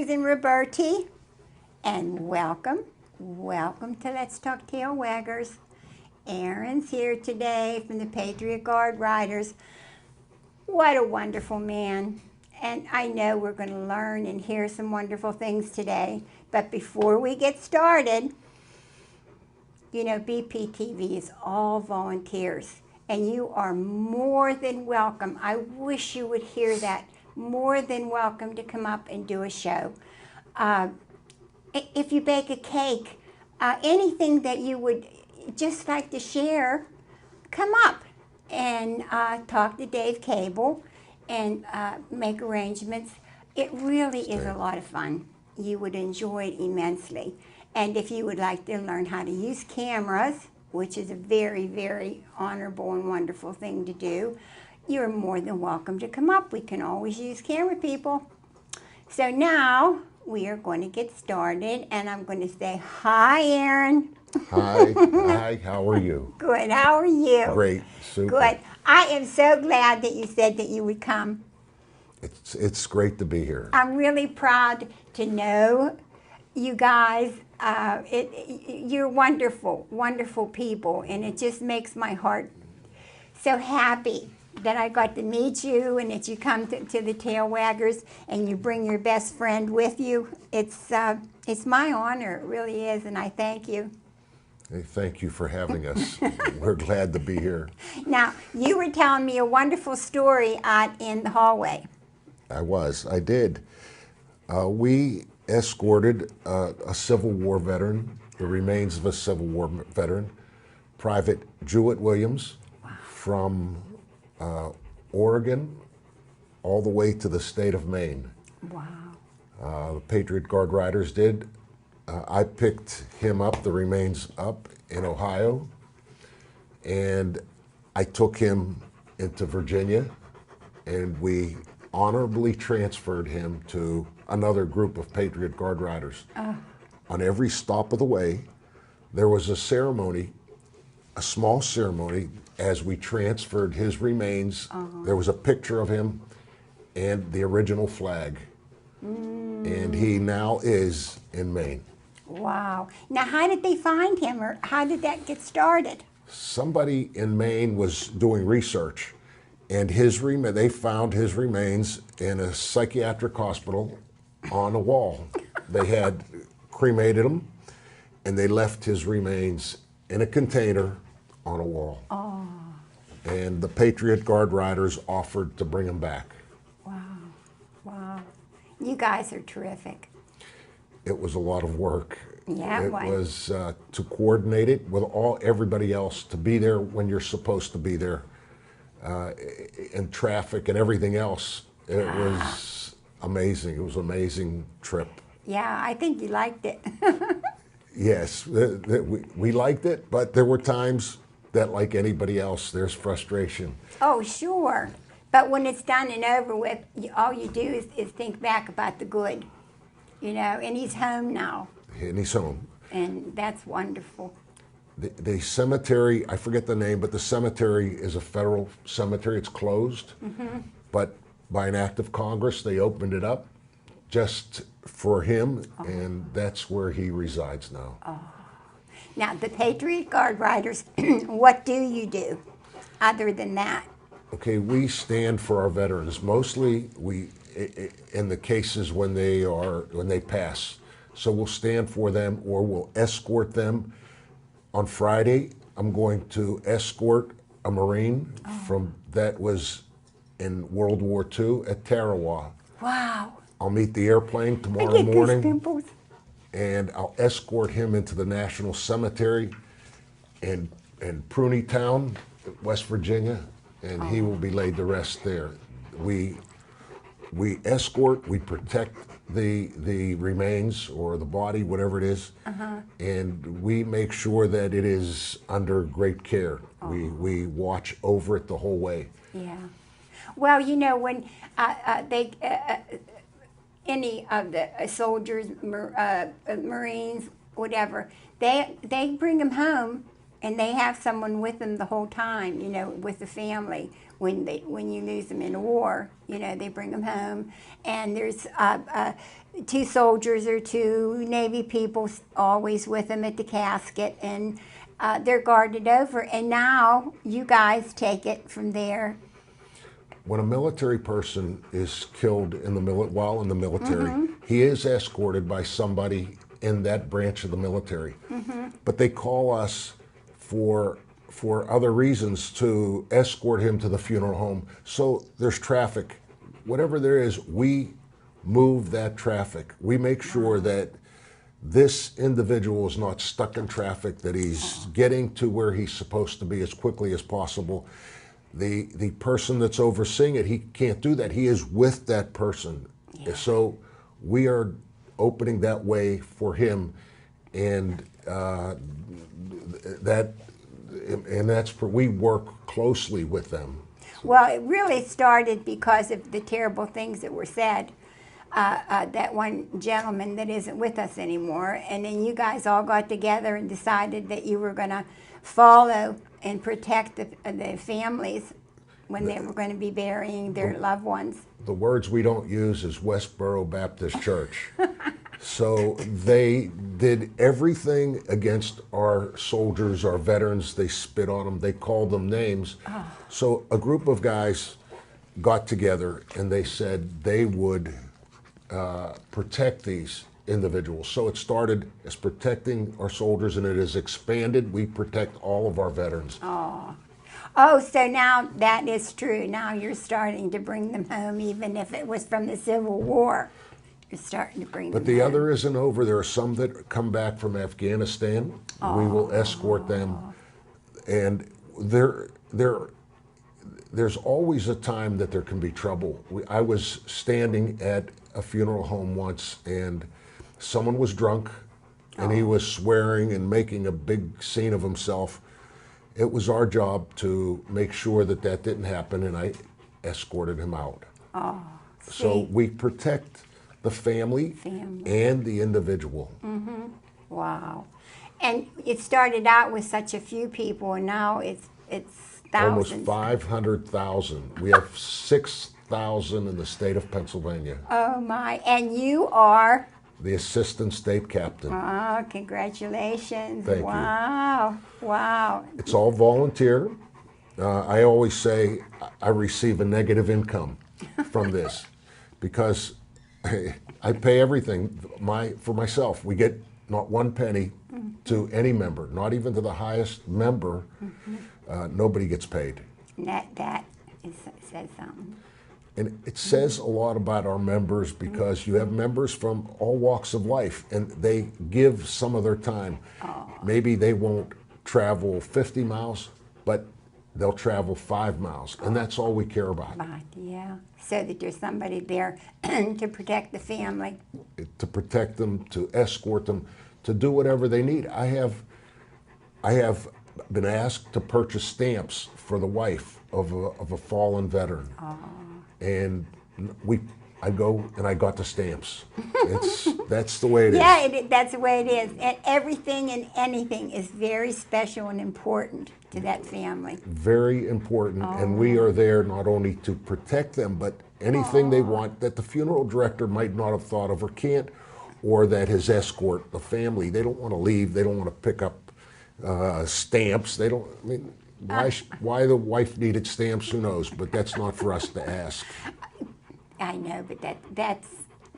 Susan Roberti, and welcome to Let's Talk Tail Waggers. Aaron's here today from the Patriot Guard Riders. What a wonderful man. And I know we're going to learn and hear some wonderful things today. But before we get started, you know, BPTV is all volunteers. And you are more than welcome. I wish you would hear that. More than welcome to come up and do a show. If you bake a cake, anything that you would just like to share, come up and talk to Dave Cable and make arrangements. It really is a lot of fun. You would enjoy it immensely. And if you would like to learn how to use cameras, which is a very, very honorable and wonderful thing to do, you're more than welcome to come up. We can always use camera people. So now we are going to get started, and I'm going to say, hi, Aaron. Hi, hi, how are you? Good, how are you? Great, super. Good. I am so glad that you said that you would come. It's great to be here. I'm really proud to know you guys. You're wonderful, wonderful people, and it just makes my heart so happy that I got to meet you and that you come to the Tail Waggers and you bring your best friend with you. It's my honor, it really is, and I thank you. Hey, thank you for having us. We're glad to be here. Now, you were telling me a wonderful story out in the hallway. I did. We escorted a Civil War veteran, the remains of a Civil War veteran, Private Jewett Williams, from Oregon all the way to the state of Maine. Wow. The Patriot Guard Riders did. I picked him up, the remains up in Ohio, and I took him into Virginia, and we honorably transferred him to another group of Patriot Guard Riders. On every stop of the way, there was a ceremony, a small ceremony, as we transferred his remains. There was a picture of him and the original flag. And he now is in Maine. Wow. Now, how did they find him, or how did that get started? Somebody in Maine was doing research, and they found his remains in a psychiatric hospital on a wall. They had cremated him, and they left his remains in a container on a wall. Oh. And the Patriot Guard Riders offered to bring him back. Wow. Wow. You guys are terrific. It was a lot of work. Yeah, it was to coordinate it with everybody else, to be there when you're supposed to be there, and traffic and everything else. It was amazing. It was an amazing trip. Yeah, I think you liked it. Yes, we liked it, but there were times that, like anybody else, there's frustration. Oh, sure. But when it's done and over with, all you do is think back about the good, you know, and he's home now. And he's home. And that's wonderful. The cemetery, I forget the name, but the cemetery is a federal cemetery. It's closed. But by an act of Congress, they opened it up just for him, and that's where he resides now. Now, the Patriot Guard Riders, what do you do other than that? Okay, we stand for our veterans. Mostly, in the cases when they pass. So we'll stand for them, or we'll escort them. On Friday, I'm going to escort a Marine that was in World War II at Tarawa. Wow. I'll meet the airplane tomorrow morning, and I'll escort him into the National Cemetery in Prunytown, West Virginia, and he will be laid to rest there. We escort, we protect the remains or the body, whatever it is, and we make sure that it is under great care. We watch over it the whole way. Yeah. Well, you know, when any of the soldiers, Marines, whatever, they bring them home And they have someone with them the whole time, you know, with the family. When you lose them in a war, you know, they bring them home. And there's 2 soldiers or 2 Navy people always with them at the casket, and they're guarded over. And now you guys take it from there. When a military person is killed in the while in the military, he is escorted by somebody in that branch of the military. But they call us for other reasons to escort him to the funeral home. So there's traffic. Whatever there is, we move that traffic. We make sure that this individual is not stuck in traffic, that he's getting to where he's supposed to be as quickly as possible. The person that's overseeing it, he can't do that. He is with that person. Yeah. So we are opening that way for him, and we work closely with them. Well, it really started because of the terrible things that were said. That one gentleman that isn't with us anymore, and then you guys all got together and decided that you were going to follow and protect the families when they were going to be burying their loved ones. The words we don't use is Westboro Baptist Church. So they did everything against our soldiers, our veterans. They spit on them. They called them names. Oh. So a group of guys got together and they said they would protect these individuals. So it started as protecting our soldiers, and it has expanded. We protect all of our veterans. Oh, so now that is true. Now you're starting to bring them home, even if it was from the Civil War. You're starting to bring them home. But the other isn't over. There are some that come back from Afghanistan. We will escort them. And there's always a time that there can be trouble. I was standing at a funeral home once, and someone was drunk, and he was swearing and making a big scene of himself. It was our job to make sure that that didn't happen, and I escorted him out. So we protect the family and the individual. Wow. And it started out with such a few people, and now it's thousands. Almost 500,000. We have 6,000 in the state of Pennsylvania. Oh my! And you are the assistant state captain. Oh, congratulations! Thank you. Wow! It's all volunteer. I always say I receive a negative income from this because I pay everything for myself. We get not one penny to any member, not even to the highest member. Nobody gets paid. That says something. And it says a lot about our members because you have members from all walks of life, and they give some of their time. Maybe they won't travel 50 miles, but they'll travel 5 miles, and that's all we care about. Yeah, so that there's somebody there to protect the family. To protect them, to escort them, to do whatever they need. I have been asked to purchase stamps for the wife of a fallen veteran. And I go and I got the stamps. That's the way it is. Yeah, that's the way it is. And everything and anything is very special and important to that family. Very important. And we are there not only to protect them, but anything they want that the funeral director might not have thought of or can't, or that his escort, the family, they don't want to leave. They don't want to pick up stamps. They don't. I mean, why the wife needed stamps, who knows? But that's not for us to ask. I know, but that's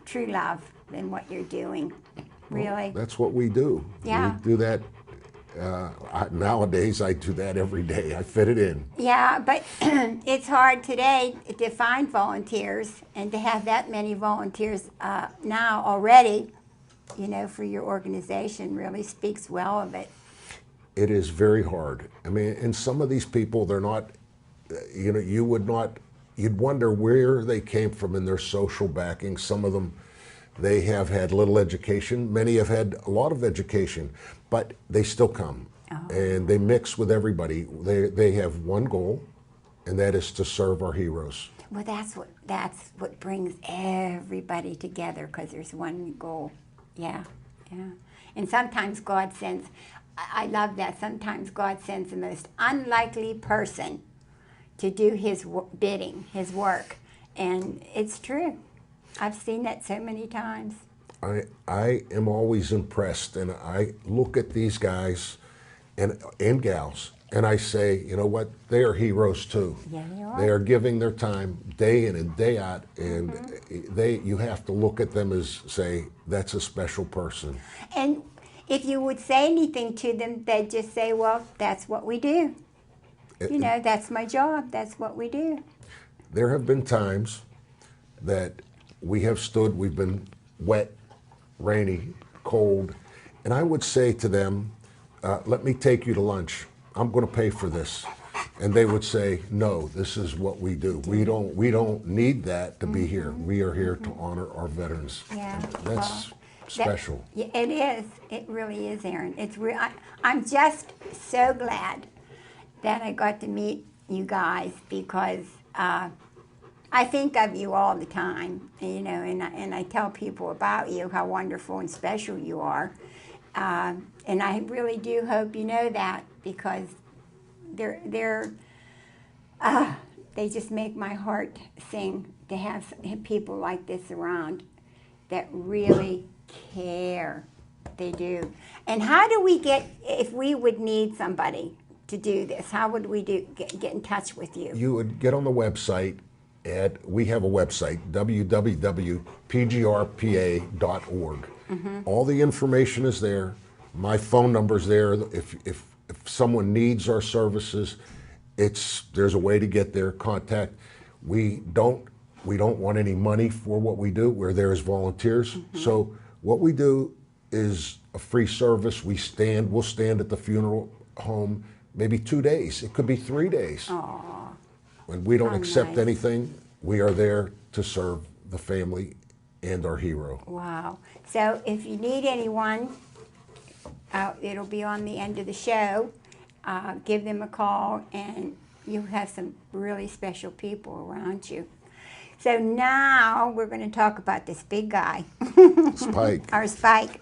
true love in what you're doing, really. Well, that's what we do. Yeah. We do that. Nowadays, I do that every day. I fit it in. Yeah, but it's hard today to find volunteers, and to have that many volunteers now already, you know, for your organization really speaks well of it. It is very hard. I mean, and some of these people, they're not, you know, you'd wonder where they came from in their social backing. Some of them, they have had little education. Many have had a lot of education, but they still come. And they mix with everybody. They have one goal, and that is to serve our heroes. Well, that's what brings everybody together, because there's one goal. Yeah. And sometimes God sends I love that. Sometimes God sends the most unlikely person to do his bidding, his work. And it's true. I've seen that so many times. I am always impressed, and I look at these guys and gals, and I say, you know what? They are heroes too. Yeah, they are. They are giving their time day in and day out, and you have to look at them as say that's a special person. And if you would say anything to them, they'd just say, well, that's what we do. You know, that's my job. That's what we do. There have been times that we have stood, we've been wet, rainy, cold, and I would say to them, let me take you to lunch. I'm going to pay for this. And they would say, no, this is what we do. We don't need that to be here. We are here to honor our veterans. Yeah. That's special. Yeah, it is. It really is, Aaron. It's I'm just so glad that I got to meet you guys because I think of you all the time, you know, and I tell people about you, how wonderful and special you are. And I really do hope you know that because they just make my heart sing to have people like this around that really care. They do. And how do we get, if we would need somebody to do this, how would we get in touch with you? You would get on the website. We have a website, www.pgrpa.org. All the information is there. My phone number's there. If someone needs our services, there's a way to get their contact. We don't want any money for what we do. We're there as volunteers. So what we do is a free service. We'll stand at the funeral home maybe 2 days. It could be 3 days. Aww. When we don't accept nice. anything, we are there to serve the family and our hero. Wow. So if you need anyone, it'll be on the end of the show. Give them a call, and you have some really special people around you. So now we're going to talk about this big guy. Spike. Our Spike.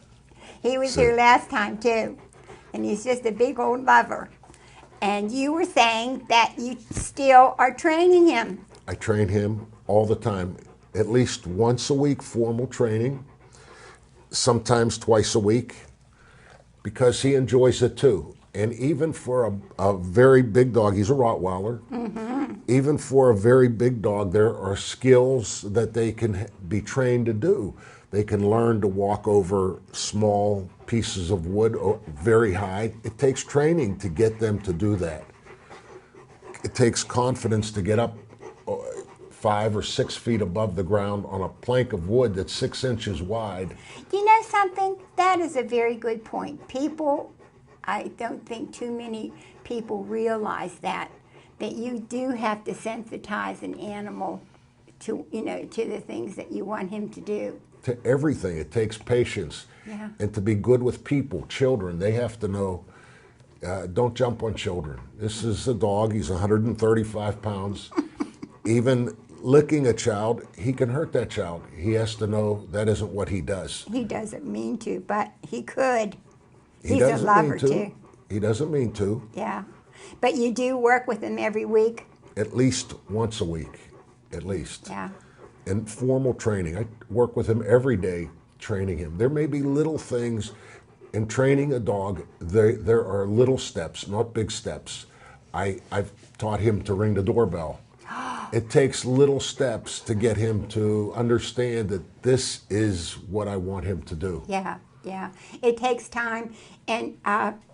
He was here last time, too. And he's just a big old lover. And you were saying that you still are training him. I train him all the time, at least once a week, formal training, sometimes twice a week, because he enjoys it too. And even for a very big dog, he's a Rottweiler, even for a very big dog, there are skills that they can be trained to do. They can learn to walk over small pieces of wood very high. It takes training to get them to do that. It takes confidence to get up 5 or 6 feet above the ground on a plank of wood that's 6 inches wide. You know something? That is a very good point. I don't think too many people realize that you do have to sensitize an animal to the things that you want him to do. To everything. It takes patience. Yeah. And to be good with people, children, they have to know, don't jump on children. This is a dog, he's 135 pounds. Even licking a child, he can hurt that child. He has to know that isn't what he does. He doesn't mean to, but he could. He He's a doesn't lover, mean to. too. He doesn't mean to. Yeah. But you do work with him every week? At least once a week, at least. Yeah. And formal training. I work with him every day, training him. There may be little things in training a dog. There are little steps, not big steps. I've taught him to ring the doorbell. It takes little steps to get him to understand that this is what I want him to do. Yeah, yeah. It takes time. And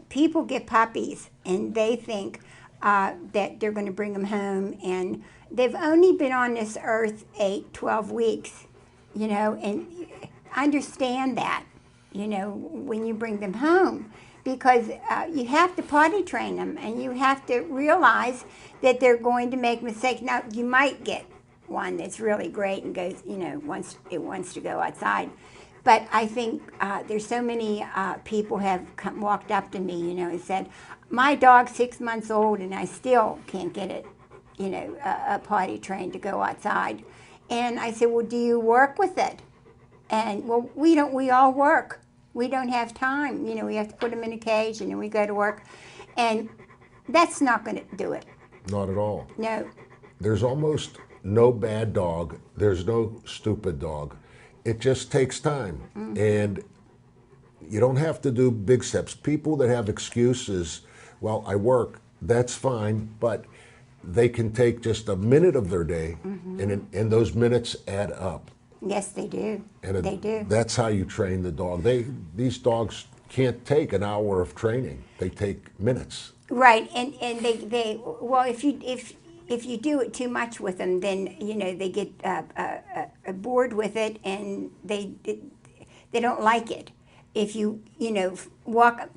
people get puppies, and they think that they're going to bring them home, and they've only been on this earth 12 weeks, and understand that, when you bring them home, because you have to potty train them, and you have to realize that they're going to make mistakes. Now, you might get one that's really great and goes, wants to go outside. But I think there's so many people have walked up to me, and said, my dog's 6 months old and I still can't get it, a potty trained to go outside. And I said, well, do you work with it? And, well, we don't. We all work. We don't have time. You know, we have to put them in a cage and then we go to work. And that's not going to do it. Not at all. No. There's almost no bad dog. There's no stupid dog. It just takes time. And you don't have to do big steps. People that have excuses, well, I work, that's fine, but they can take just a minute of their day, and those minutes add up. Yes, they do. And They do. That's how you train the dog. These dogs can't take an hour of training. They take minutes. Right, and they well, if you do it too much with them, then you know they get bored with it, and they don't like it. If you know walk,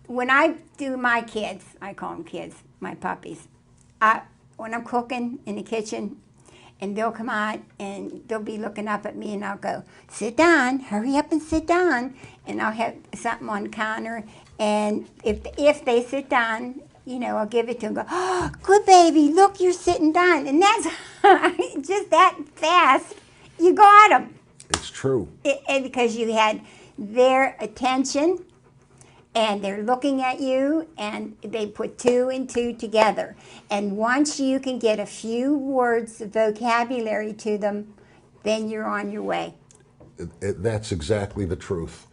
when I do my kids, I call them kids, my puppies. When I'm cooking in the kitchen, and they'll come out and they'll be looking up at me, and I'll go, sit down, hurry up and sit down, and I'll have something on the counter. And if they sit down, you know, I'll give it to them. Go, oh, good baby, look, you're sitting down, and that's just that fast. You got them. It's true. And because you had their attention, and they're looking at you, and they put two and two together. And once you can get a few words of vocabulary to them, then you're on your way. That's exactly the truth.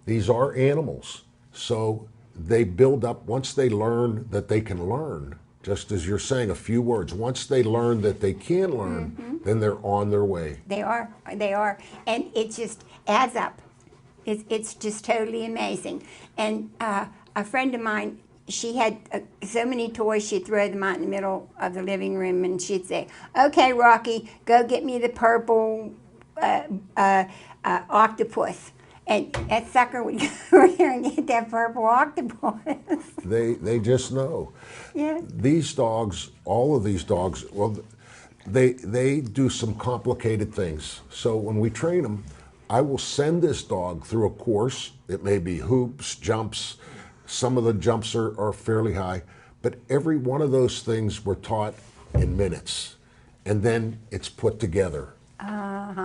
These are animals. So they build up, once they learn that they can learn, just as you're saying, a few words, once they learn that they can learn, then they're on their way. They are. And it just adds up. It's just totally amazing. And a friend of mine, she had so many toys, she'd throw them out in the middle of the living room, and she'd say, okay, Rocky, go get me the purple octopus. And that sucker would go over there and get that purple octopus. They just know. Yeah. These dogs, all of these dogs, well, they do some complicated things. So when we train them, I will send this dog through a course. It may be hoops, jumps. Some of the jumps are fairly high, but every one of those things were taught in minutes, and then it's put together.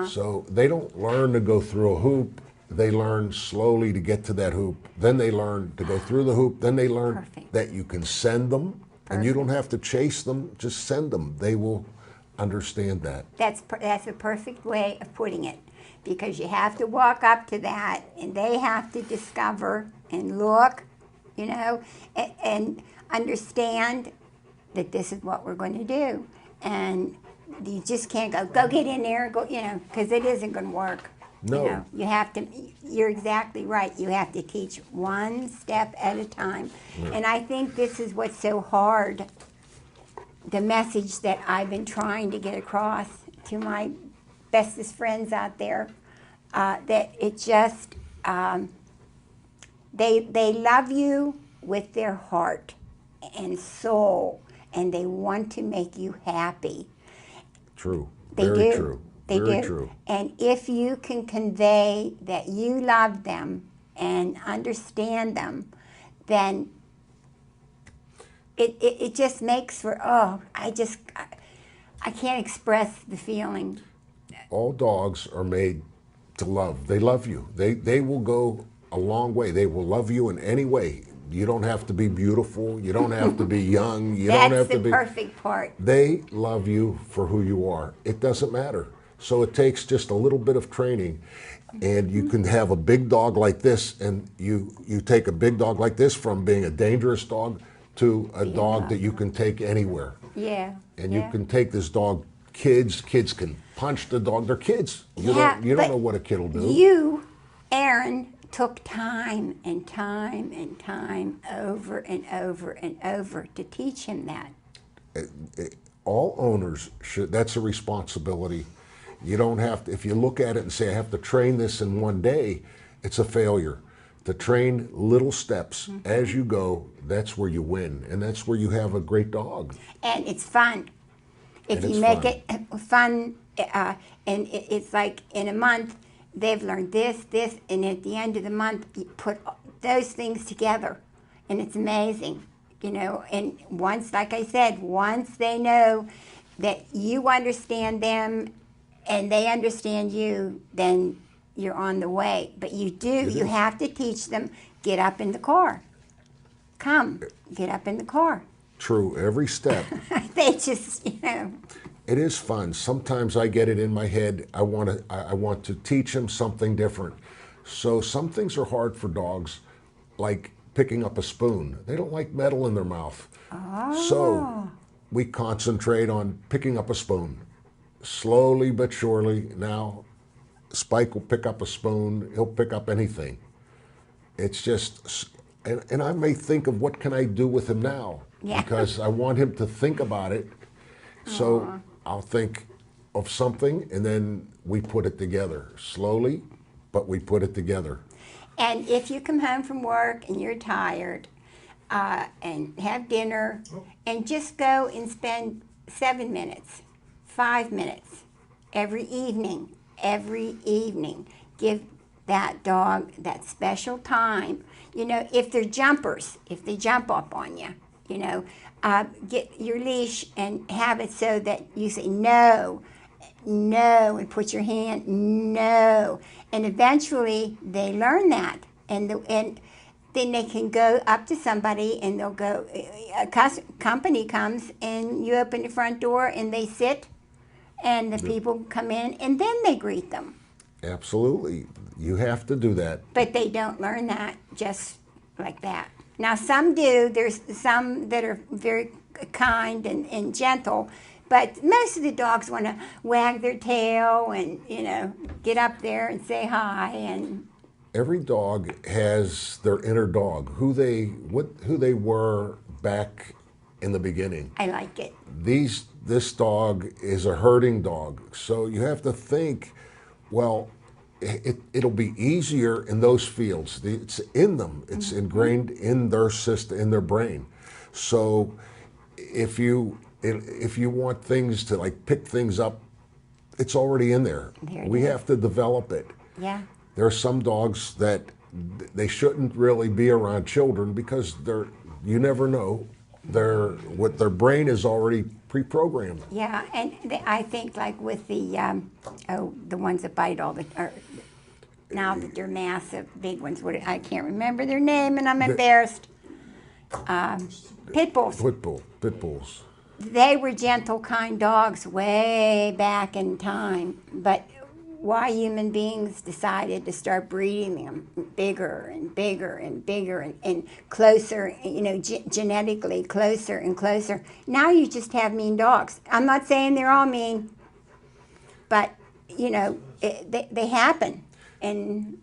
So they don't learn to go through a hoop. They learn slowly to get to that hoop. Then they learn to go through the hoop. Then they learn that you can send them, and you don't have to chase them. Just send them. They will understand that. That's a perfect way of putting it, because you have to walk up to that, and they have to discover and look, you know, and understand that this is what we're going to do. And you just can't go get in there, go, you know, because it isn't going to work. No. You know, you have to, you're exactly right. You have to teach one step at a time. Yeah. And I think this is what's so hard, the message that I've been trying to get across to my bestest friends out there, that it just, they love you with their heart and soul, and they want to make you happy. True. They Very do. true. They Very do. true. And if you can convey that you love them and understand them, then it just makes for, I can't express the feeling. All dogs are made to love. They love you. They will go a long way. They will love you in any way. You don't have to be beautiful. You don't have to be young. You don't have to be. That's the perfect part. They love you for who you are. It doesn't matter. So it takes just a little bit of training, and you can have a big dog like this, and you take a big dog like this from being a dangerous dog to a dog that you can take anywhere. Yeah. And you can take this dog. Kids can punch the dog. They're kids. You Yeah, don't know what a kid will do. You, Aaron, took time and time and time over and over and over to teach him that. All owners should. That's a responsibility. You don't have to, if you look at it and say, I have to train this in one day, it's a failure. To train little steps as you go, that's where you win. And that's where you have a great dog. And it's fun. If And you it's make it fun, and it's like in a month, they've learned this, and at the end of the month, you put those things together. And it's amazing, you know. And once, like I said, once they know that you understand them and they understand you, then you're on the way. But you have to teach them, get up in the car. Come, get up in the car. True, every step. They just, It is fun. Sometimes I get it in my head. I want to teach them something different. So some things are hard for dogs, like picking up a spoon. They don't like metal in their mouth. So we concentrate on picking up a spoon. Slowly but surely, now Spike will pick up a spoon. He'll pick up anything. It's just, and I may think of what can I do with him now, because I want him to think about it. So I'll think of something, and then we put it together slowly, but we put it together. And if you come home from work and you're tired, and have dinner, and just go and spend 7 minutes, 5 minutes every evening, give that dog that special time. If they're jumpers, if they jump up on you, get your leash and have it so that you say no, no, and put your hand, no. And eventually they learn that. And then they can go up to somebody and they'll go, company comes and you open the front door and they sit and the people come in and then they greet them. Absolutely. You have to do that. But they don't learn that just like that. Now some do. There's some that are very kind and gentle, but most of the dogs want to wag their tail and, get up there and say hi. And every dog has their inner dog, who they were back in the beginning. I like it. This dog is a herding dog, so you have to think, well, it'll be easier in those fields. It's in them. It's ingrained in their system, in their brain. So if you want things to like pick things up, it's already in there. We have to develop it. Yeah. There are some dogs that they shouldn't really be around children because you never know. What their brain is already pre-programmed. Yeah, and I think like with the ones that bite now that they're massive, big ones. I can't remember their name, and I'm embarrassed. Pit bulls. Pit bulls. They were gentle, kind dogs way back in time, but why human beings decided to start breeding them bigger and bigger and bigger and closer, genetically closer and closer. Now you just have mean dogs. I'm not saying they're all mean, but, they happen. And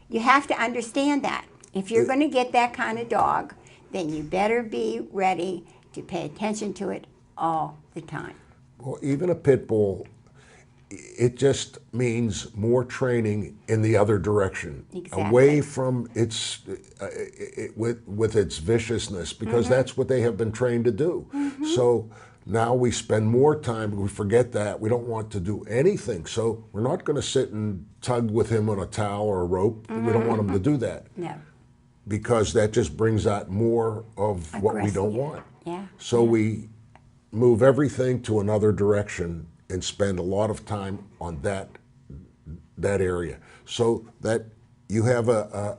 you have to understand that. If you're going to get that kind of dog, then you better be ready to pay attention to it all the time. Well, even a pit bull, it just means more training in the other direction, away from its with its viciousness, because that's what they have been trained to do. So now we spend more time. We forget that we don't want to do anything. So we're not going to sit and tug with him on a towel or a rope. We don't want him to do that. No. Because that just brings out more of what we don't want. Yeah. So we move everything to another direction and spend a lot of time on that area, so that you have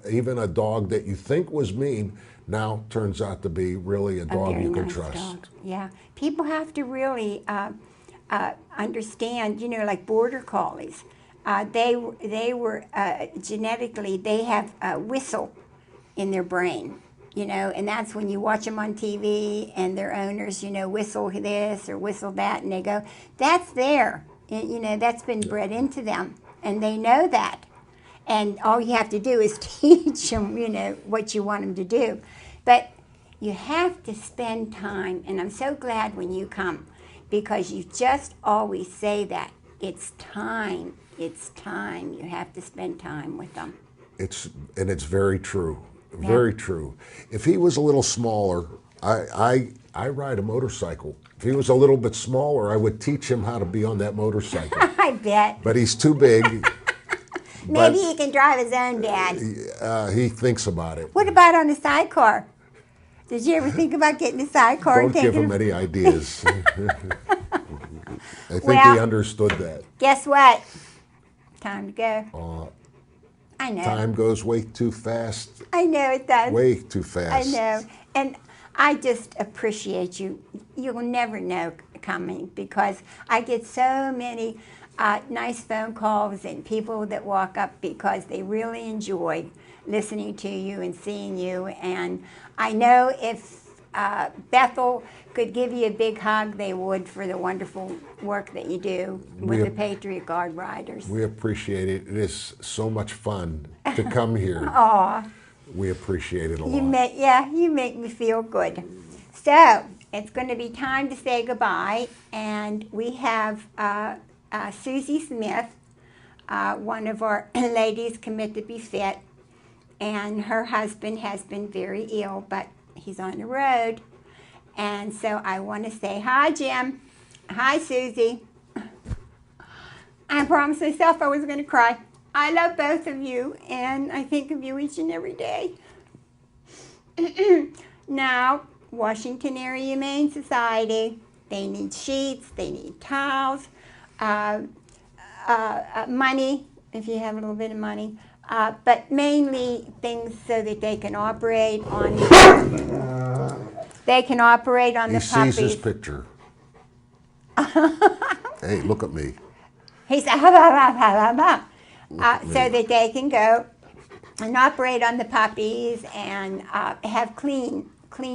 even a dog that you think was mean now turns out to be really a dog you can trust. Dog. Yeah, people have to really understand. Like border collies, they were genetically, they have a whistle in their brain. And that's when you watch them on TV and their owners, whistle this or whistle that, and they go, that's there. And, that's been bred into them, and they know that. And all you have to do is teach them, what you want them to do. But you have to spend time, and I'm so glad when you come, because you just always say that. It's time. It's time. You have to spend time with them. It's very true. Very true. If he was a little smaller, I ride a motorcycle. If he was a little bit smaller, I would teach him how to be on that motorcycle. I bet. But he's too big. Maybe he can drive his own, Dad. He thinks about it. What about on a sidecar? Did you ever think about getting a sidecar? Don't give him any ideas. I think he understood that. Guess what? Time to go. I know. Time goes way too fast. I know it does. Way too I fast. know. And I just appreciate you. You'll never know coming because I get so many nice phone calls and people that walk up because they really enjoy listening to you and seeing you. And I know if Bethel could give you a big hug, they would, for the wonderful work that you do with the Patriot Guard Riders. We appreciate it. It is so much fun to come here. Aw. We appreciate it a lot. You make me feel good. So it's going to be time to say goodbye, and we have Susie Smith, one of our ladies commit to be fit, and her husband has been very ill, but he's on the road. And so I want to say hi, Jim. Hi, Susie. I promised myself I was going to cry. I love both of you, and I think of you each and every day. Now, Washington Area Humane Society, they need sheets, they need towels, money, if you have a little bit of money, but mainly things so that they can operate on the puppies. He sees his picture. Hey, look at me. He said, so that they can go and operate on the puppies and have clean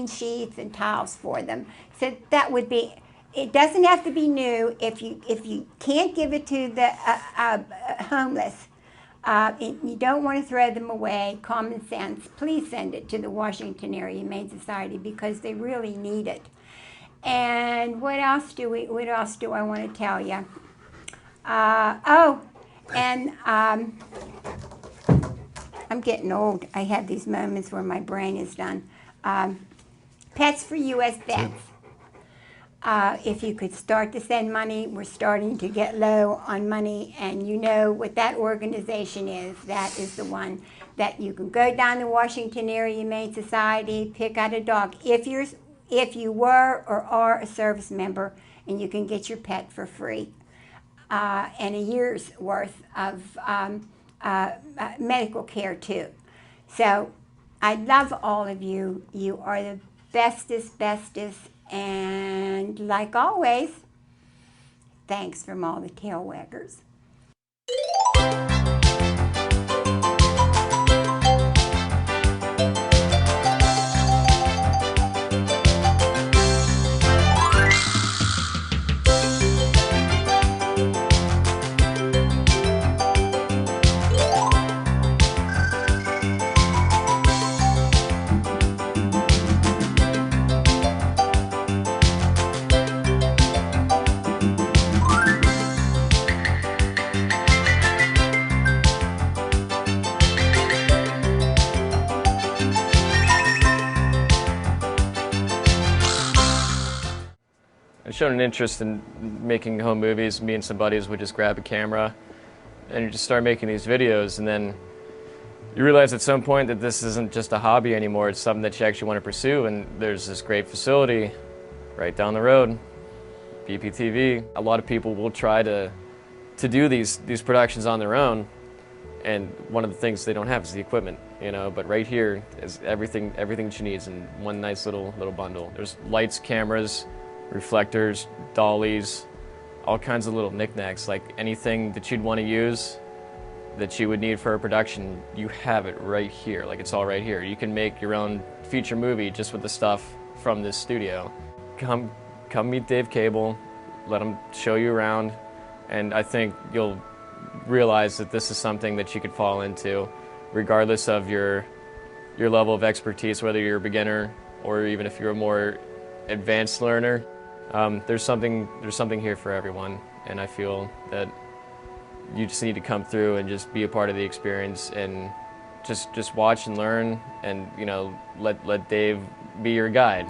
sheets and towels for them. So that would be. It doesn't have to be new. If you can't give it to the homeless, you don't want to throw them away. Common sense. Please send it to the Washington Area Humane Society because they really need it. And what else do I want to tell you? I'm getting old. I have these moments where my brain is done. Pets for U.S. Vets. If you could start to send money, we're starting to get low on money, and you know what that organization is. That is the one that you can go down to Washington Area Humane Society, pick out a dog. If you were or are a service member, and you can get your pet for free. And a year's worth of medical care too. So I love all of you. You are the bestest, and like always, thanks from all the tail waggers. I've shown an interest in making home movies. Me and some buddies would just grab a camera and you just start making these videos, and then you realize at some point that this isn't just a hobby anymore, it's something that you actually want to pursue, and there's this great facility right down the road, BPTV. A lot of people will try to do these productions on their own, and one of the things they don't have is the equipment, you know, but right here is everything that you need is in one nice little bundle. There's lights, cameras, reflectors, dollies, all kinds of little knickknacks. Like anything that you'd want to use that you would need for a production, you have it right here. Like it's all right here. You can make your own feature movie just with the stuff from this studio. Come meet Dave Cable, let him show you around, and I think you'll realize that this is something that you could fall into regardless of your level of expertise, whether you're a beginner or even if you're a more advanced learner. There's something here for everyone, and I feel that you just need to come through and just be a part of the experience and just watch and learn, and you know, let Dave be your guide.